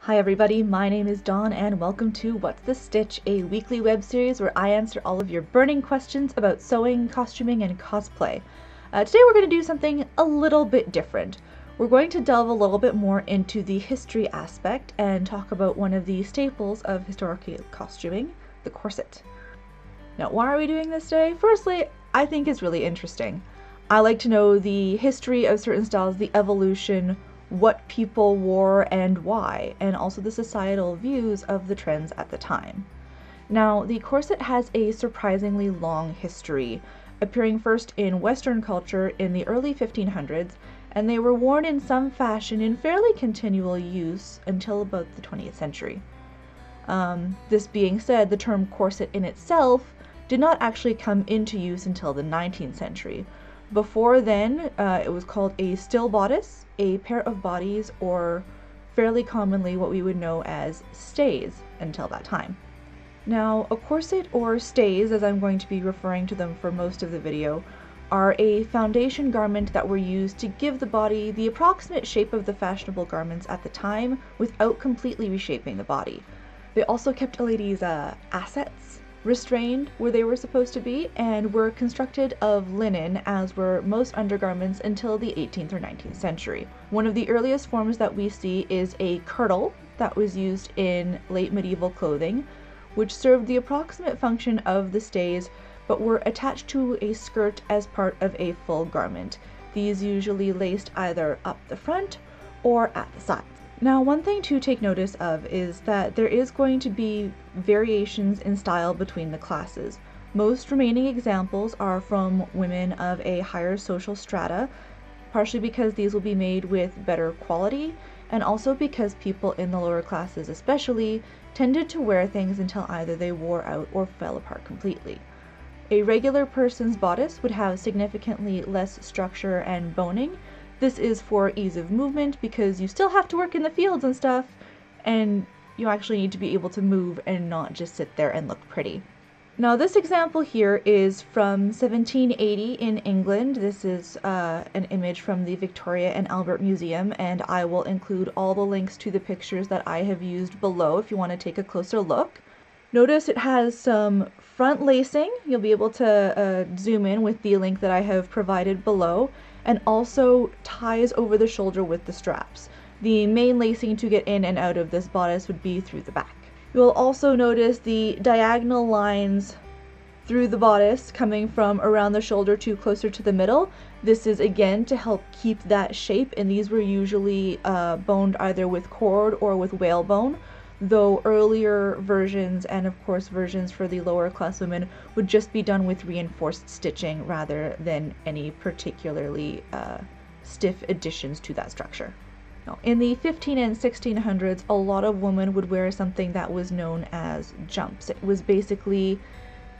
Hi everybody, my name is Dawn and welcome to What's the Stitch, a weekly web series where I answer all of your burning questions about sewing, costuming, and cosplay. Today we're going to do something a little bit different. We're going to delve a little bit more into the history aspect and talk about one of the staples of historical costuming, the corset. Now, why are we doing this today? Firstly, I think it's really interesting. I like to know the history of certain styles, the evolution, what people wore and why, and also the societal views of the trends at the time. Now, the corset has a surprisingly long history, appearing first in Western culture in the early 1500s, and they were worn in some fashion in fairly continual use until about the 20th century. This being said, the term corset in itself did not actually come into use until the 19th century. Before then, it was called a still bodice, a pair of bodies, or fairly commonly what we would know as stays until that time. Now, a corset, or stays as I'm going to be referring to them for most of the video, are a foundation garment that were used to give the body the approximate shape of the fashionable garments at the time without completely reshaping the body. They also kept a lady's assets restrained where they were supposed to be, and were constructed of linen, as were most undergarments until the 18th or 19th century. One of the earliest forms that we see is a kirtle that was used in late medieval clothing, which served the approximate function of the stays but were attached to a skirt as part of a full garment. These usually laced either up the front or at the sides. Now, one thing to take notice of is that there is going to be variations in style between the classes. Most remaining examples are from women of a higher social strata, partially because these will be made with better quality, and also because people in the lower classes especially tended to wear things until either they wore out or fell apart completely. A regular person's bodice would have significantly less structure and boning. This is for ease of movement because you still have to work in the fields and stuff, and you actually need to be able to move and not just sit there and look pretty. Now, this example here is from 1780 in England. This is an image from the Victoria and Albert Museum, and I will include all the links to the pictures that I have used below if you want to take a closer look. Notice it has some front lacing. You'll be able to zoom in with the link that I have provided below, and also ties over the shoulder with the straps. The main lacing to get in and out of this bodice would be through the back. You will also notice the diagonal lines through the bodice coming from around the shoulder to closer to the middle. This is again to help keep that shape, and these were usually boned either with cord or with whalebone, though earlier versions, and of course versions for the lower class women, would just be done with reinforced stitching rather than any particularly stiff additions to that structure. Now, in the 15 and 1600s, a lot of women would wear something that was known as jumps. It was basically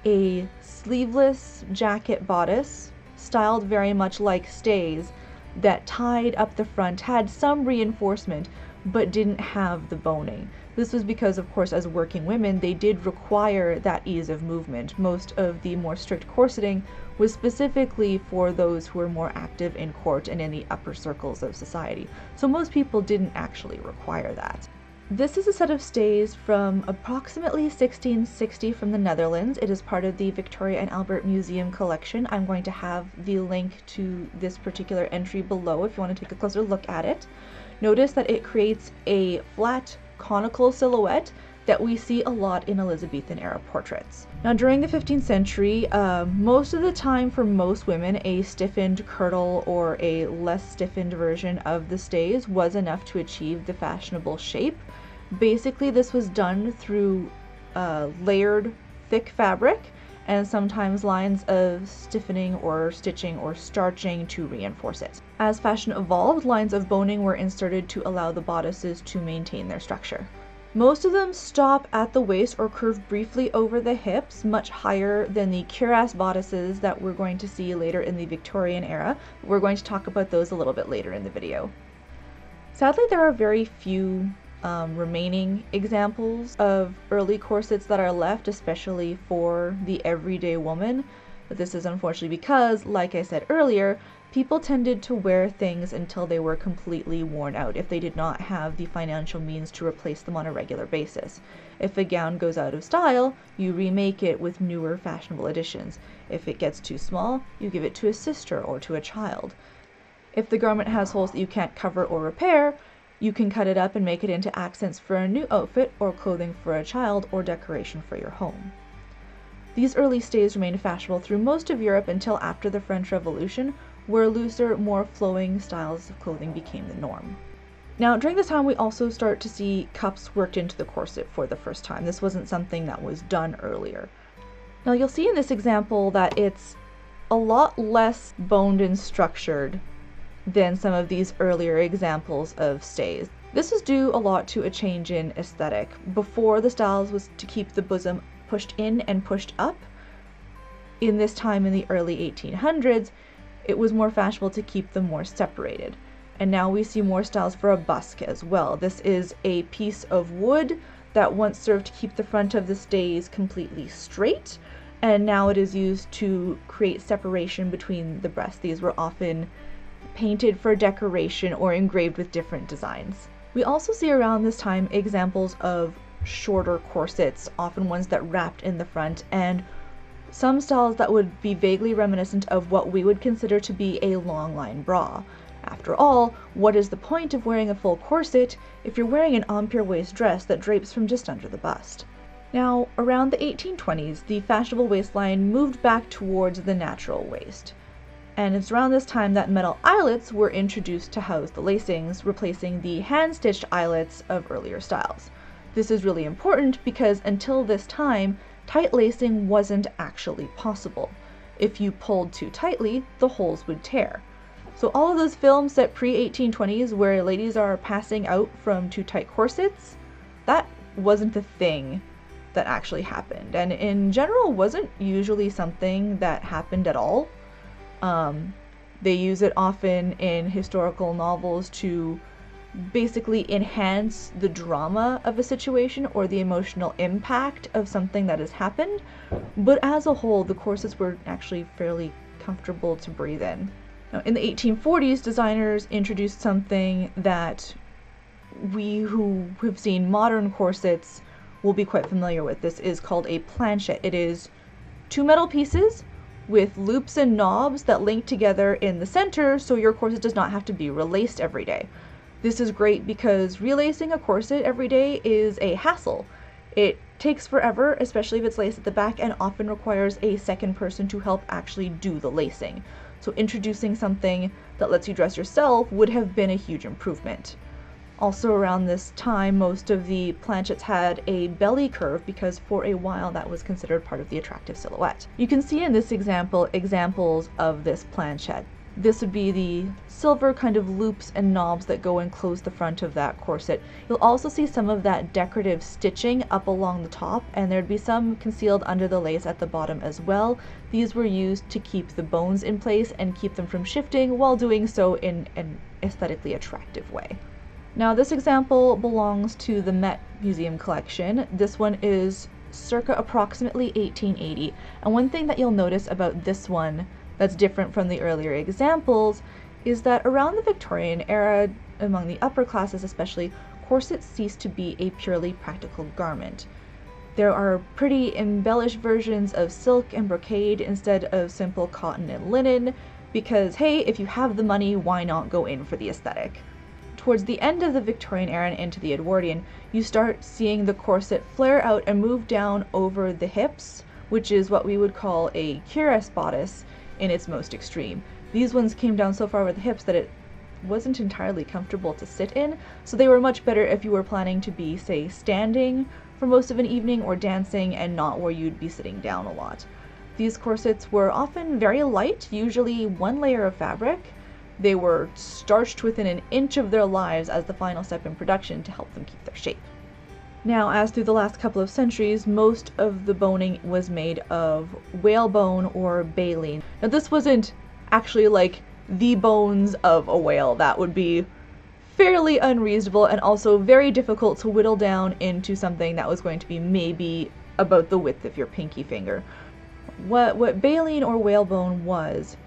a sleeveless jacket bodice, styled very much like stays, that tied up the front, had some reinforcement, but didn't have the boning. This was because, of course, as working women, they did require that ease of movement. Most of the more strict corseting was specifically for those who were more active in court and in the upper circles of society. So most people didn't actually require that. This is a set of stays from approximately 1660 from the Netherlands. It is part of the Victoria and Albert Museum collection. I'm going to have the link to this particular entry below if you want to take a closer look at it. Notice that it creates a flat conical silhouette that we see a lot in Elizabethan era portraits. Now, during the 15th century, most of the time for most women, a stiffened kirtle or a less stiffened version of the stays was enough to achieve the fashionable shape. Basically, this was done through layered thick fabric and sometimes lines of stiffening or stitching or starching to reinforce it. As fashion evolved, lines of boning were inserted to allow the bodices to maintain their structure. Most of them stop at the waist or curve briefly over the hips, much higher than the cuirass bodices that we're going to see later in the Victorian era. We're going to talk about those a little bit later in the video. Sadly, there are very few remaining examples of early corsets that are left, especially for the everyday woman. But this is unfortunately because, like I said earlier, People tended to wear things until they were completely worn out if they did not have the financial means to replace them on a regular basis. If a gown goes out of style, you remake it with newer fashionable additions. If it gets too small, you give it to a sister or to a child. If the garment has holes that you can't cover or repair, you can cut it up and make it into accents for a new outfit or clothing for a child or decoration for your home. These early stays remained fashionable through most of Europe until after the French Revolution, where looser, more flowing styles of clothing became the norm. Now, during this time, we also start to see cuffs worked into the corset for the first time. This wasn't something that was done earlier. Now, you'll see in this example that it's a lot less boned and structured than some of these earlier examples of stays. This is due a lot to a change in aesthetic. Before, the styles was to keep the bosom pushed in and pushed up. In this time in the early 1800s, it was more fashionable to keep them more separated. And now we see more styles for a busk as well. This is a piece of wood that once served to keep the front of the stays completely straight, and now it is used to create separation between the breasts. These were often painted for decoration or engraved with different designs. We also see around this time examples of shorter corsets, often ones that wrapped in the front, and some styles that would be vaguely reminiscent of what we would consider to be a long line bra. After all, what is the point of wearing a full corset if you're wearing an empire waist dress that drapes from just under the bust? Now, around the 1820s, the fashionable waistline moved back towards the natural waist. And it's around this time that metal eyelets were introduced to house the lacings, replacing the hand-stitched eyelets of earlier styles. This is really important because until this time, tight lacing wasn't actually possible. If you pulled too tightly, the holes would tear. So all of those films set pre-1820s where ladies are passing out from too tight corsets, that wasn't the thing that actually happened. And in general, wasn't usually something that happened at all. They use it often in historical novels to basically enhance the drama of a situation or the emotional impact of something that has happened, but as a whole, the corsets were actually fairly comfortable to breathe in. Now, in the 1840s, designers introduced something that we who have seen modern corsets will be quite familiar with. This is called a planchet. It is two metal pieces with loops and knobs that link together in the center, so your corset does not have to be relaced every day. This is great because relacing a corset every day is a hassle. It takes forever, especially if it's laced at the back, and often requires a second person to help actually do the lacing. So introducing something that lets you dress yourself would have been a huge improvement. Also around this time, most of the planchets had a belly curve because for a while that was considered part of the attractive silhouette. You can see in this example examples of this planchet. This would be the silver kind of loops and knobs that go and close the front of that corset. You'll also see some of that decorative stitching up along the top, and there'd be some concealed under the lace at the bottom as well. These were used to keep the bones in place and keep them from shifting while doing so in an aesthetically attractive way. Now, this example belongs to the Met Museum collection. This one is circa approximately 1880, and one thing that you'll notice about this one that's different from the earlier examples is that around the Victorian era, among the upper classes especially, corsets ceased to be a purely practical garment. There are pretty embellished versions of silk and brocade instead of simple cotton and linen, because hey, if you have the money, why not go in for the aesthetic? Towards the end of the Victorian era and into the Edwardian, you start seeing the corset flare out and move down over the hips, which is what we would call a cuirass bodice in its most extreme. These ones came down so far over the hips that it wasn't entirely comfortable to sit in, so they were much better if you were planning to be, say, standing for most of an evening or dancing and not where you'd be sitting down a lot. These corsets were often very light, usually one layer of fabric. They were starched within an inch of their lives as the final step in production to help them keep their shape. Now, as through the last couple of centuries, most of the boning was made of whalebone or baleen. Now, this wasn't actually like the bones of a whale. That would be fairly unreasonable and also very difficult to whittle down into something that was going to be maybe about the width of your pinky finger. What baleen or whalebone was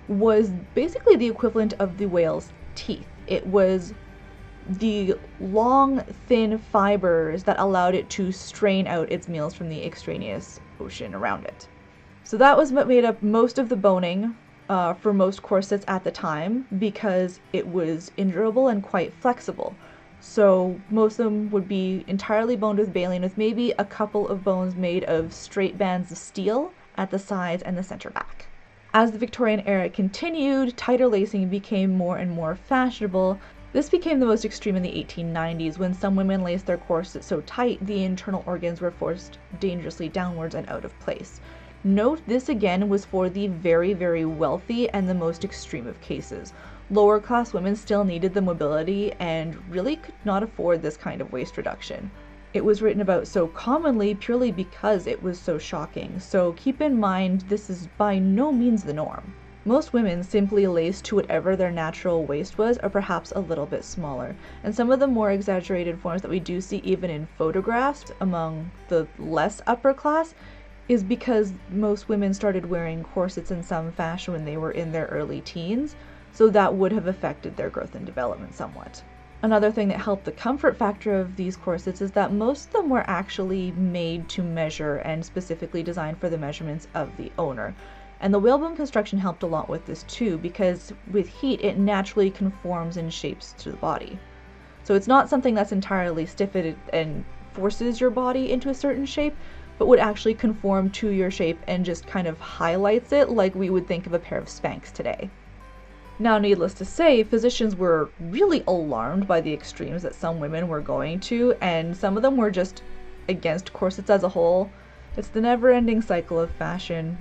was basically the equivalent of the whale's teeth. It was the long, thin fibers that allowed it to strain out its meals from the extraneous ocean around it. So that was what made up most of the boning for most corsets at the time, because it was endurable and quite flexible. So most of them would be entirely boned with baleen, with maybe a couple of bones made of straight bands of steel at the sides and the center back. As the Victorian era continued, tighter lacing became more and more fashionable. This became the most extreme in the 1890s, when some women laced their corsets so tight the internal organs were forced dangerously downwards and out of place. Note, this again was for the very, very wealthy and the most extreme of cases. Lower class women still needed the mobility and really could not afford this kind of waist reduction. It was written about so commonly purely because it was so shocking, so keep in mind this is by no means the norm. Most women simply laced to whatever their natural waist was, or perhaps a little bit smaller. And some of the more exaggerated forms that we do see even in photographs among the less upper class is because most women started wearing corsets in some fashion when they were in their early teens, so that would have affected their growth and development somewhat. Another thing that helped the comfort factor of these corsets is that most of them were actually made to measure and specifically designed for the measurements of the owner. And the whalebone construction helped a lot with this too, because with heat it naturally conforms and shapes to the body. So it's not something that's entirely stiff and forces your body into a certain shape, but would actually conform to your shape and just kind of highlights it like we would think of a pair of Spanx today. Now, needless to say, physicians were really alarmed by the extremes that some women were going to, and some of them were just against corsets as a whole. It's the never-ending cycle of fashion.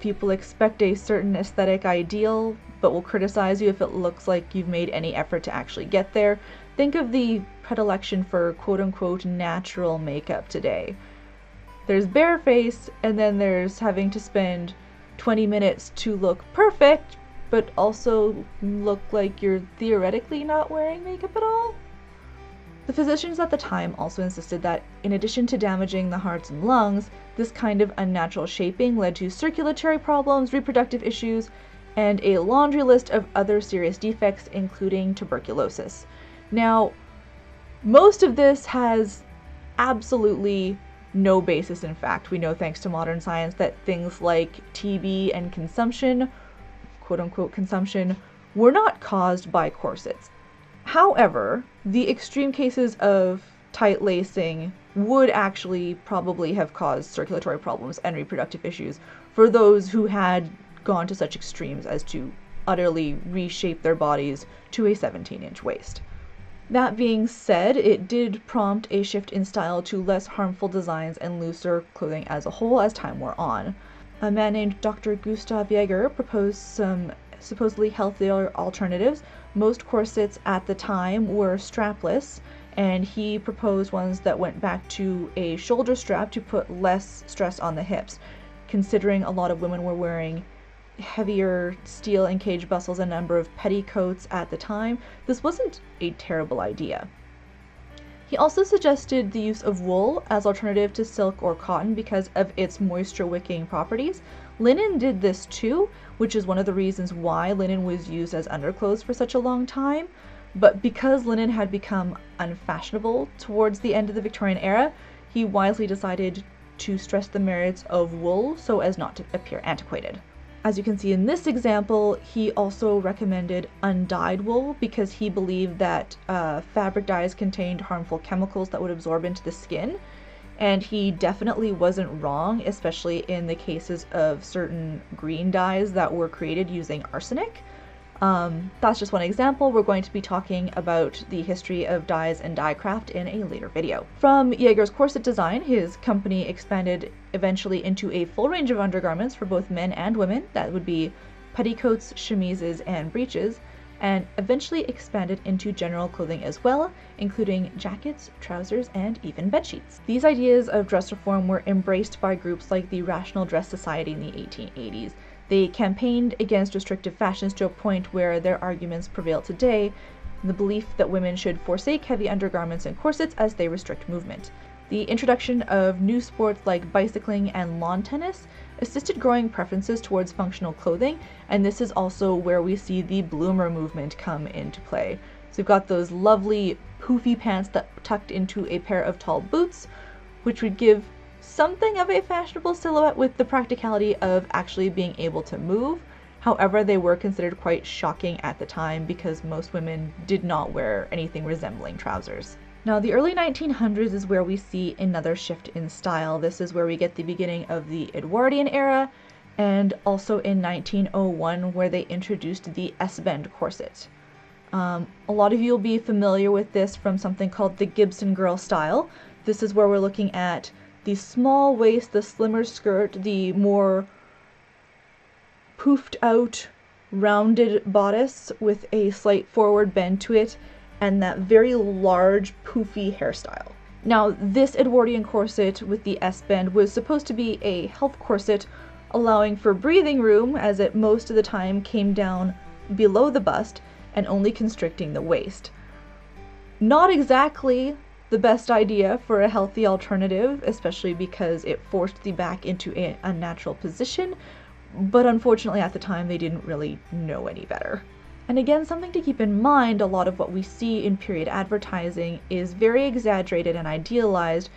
People expect a certain aesthetic ideal, but will criticize you if it looks like you've made any effort to actually get there. Think of the predilection for quote-unquote natural makeup today. There's bare face, and then there's having to spend 20 minutes to look perfect, but also look like you're theoretically not wearing makeup at all. The physicians at the time also insisted that, in addition to damaging the hearts and lungs, this kind of unnatural shaping led to circulatory problems, reproductive issues, and a laundry list of other serious defects, including tuberculosis. Now, most of this has absolutely no basis in fact. We know, thanks to modern science, that things like TB and consumption, quote-unquote consumption, were not caused by corsets. However, the extreme cases of tight lacing would actually probably have caused circulatory problems and reproductive issues for those who had gone to such extremes as to utterly reshape their bodies to a 17-inch waist. That being said, it did prompt a shift in style to less harmful designs and looser clothing as a whole as time wore on. A man named Dr. Gustav Jaeger proposed some supposedly healthier alternatives. Most corsets at the time were strapless, and he proposed ones that went back to a shoulder strap to put less stress on the hips. Considering a lot of women were wearing heavier steel and cage bustles and a number of petticoats at the time, this wasn't a terrible idea. He also suggested the use of wool as alternative to silk or cotton because of its moisture wicking properties. Linen did this too, which is one of the reasons why linen was used as underclothes for such a long time. But because linen had become unfashionable towards the end of the Victorian era, he wisely decided to stress the merits of wool so as not to appear antiquated. As you can see in this example, he also recommended undyed wool because he believed that fabric dyes contained harmful chemicals that would absorb into the skin. And he definitely wasn't wrong, especially in the cases of certain green dyes that were created using arsenic. That's just one example. We're going to be talking about the history of dyes and dye craft in a later video. From Jaeger's corset design, his company expanded eventually into a full range of undergarments for both men and women. That would be petticoats, chemises, and breeches, and eventually expanded into general clothing as well, including jackets, trousers, and even bedsheets. These ideas of dress reform were embraced by groups like the Rational Dress Society in the 1880s. They campaigned against restrictive fashions to a point where their arguments prevail today, the belief that women should forsake heavy undergarments and corsets as they restrict movement. The introduction of new sports like bicycling and lawn tennis assisted growing preferences towards functional clothing, and this is also where we see the bloomer movement come into play. So we've got those lovely poofy pants that tucked into a pair of tall boots, which would give something of a fashionable silhouette with the practicality of actually being able to move. However, they were considered quite shocking at the time because most women did not wear anything resembling trousers. Now, the early 1900s is where we see another shift in style. This is where we get the beginning of the Edwardian era, and also in 1901 where they introduced the S-bend corset. A lot of you will be familiar with this from something called the Gibson girl style. This is where we're looking at the small waist, the slimmer skirt, the more poofed out, rounded bodice with a slight forward bend to it, and that very large, poofy hairstyle. Now, this Edwardian corset with the S-bend was supposed to be a health corset, allowing for breathing room, as it most of the time came down below the bust and only constricting the waist. Not exactly the best idea for a healthy alternative, especially because it forced the back into an unnatural position, but unfortunately at the time they didn't really know any better. And again, something to keep in mind, a lot of what we see in period advertising is very exaggerated and idealized,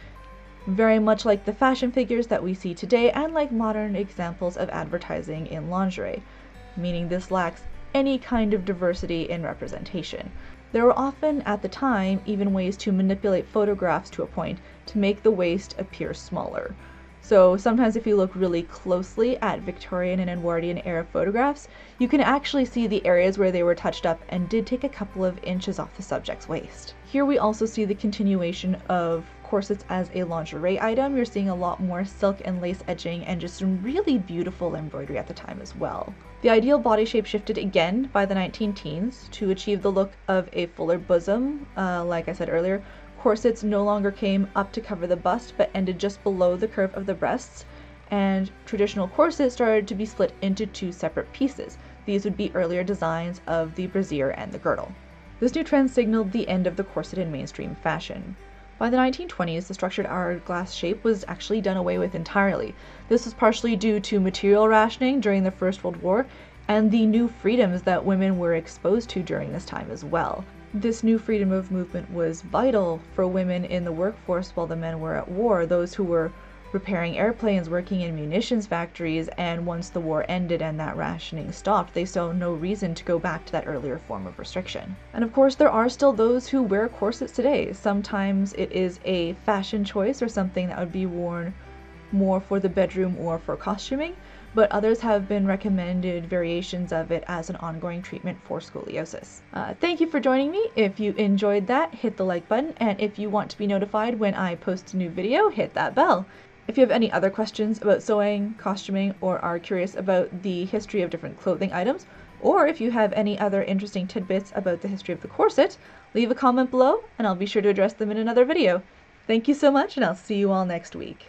very much like the fashion figures that we see today and like modern examples of advertising in lingerie, meaning this lacks any kind of diversity in representation. There were often, at the time, even ways to manipulate photographs to a point to make the waist appear smaller. So sometimes if you look really closely at Victorian and Edwardian era photographs, you can actually see the areas where they were touched up and did take a couple of inches off the subject's waist. Here we also see the continuation of corsets as a lingerie item. You're seeing a lot more silk and lace edging and just some really beautiful embroidery at the time as well. The ideal body shape shifted again by the 19-teens to achieve the look of a fuller bosom. Like I said earlier, corsets no longer came up to cover the bust but ended just below the curve of the breasts, and traditional corsets started to be split into two separate pieces. These would be earlier designs of the brassiere and the girdle. This new trend signaled the end of the corset in mainstream fashion. By the 1920s, the structured hourglass shape was actually done away with entirely. This was partially due to material rationing during the First World War and the new freedoms that women were exposed to during this time as well. This new freedom of movement was vital for women in the workforce while the men were at war, those who were repairing airplanes, working in munitions factories, and once the war ended and that rationing stopped, they saw no reason to go back to that earlier form of restriction. And of course, there are still those who wear corsets today. Sometimes it is a fashion choice or something that would be worn more for the bedroom or for costuming, but others have been recommended variations of it as an ongoing treatment for scoliosis. Thank you for joining me. If you enjoyed that, hit the like button, and if you want to be notified when I post a new video, hit that bell. If you have any other questions about sewing, costuming, or are curious about the history of different clothing items, or if you have any other interesting tidbits about the history of the corset, leave a comment below and I'll be sure to address them in another video. Thank you so much, and I'll see you all next week.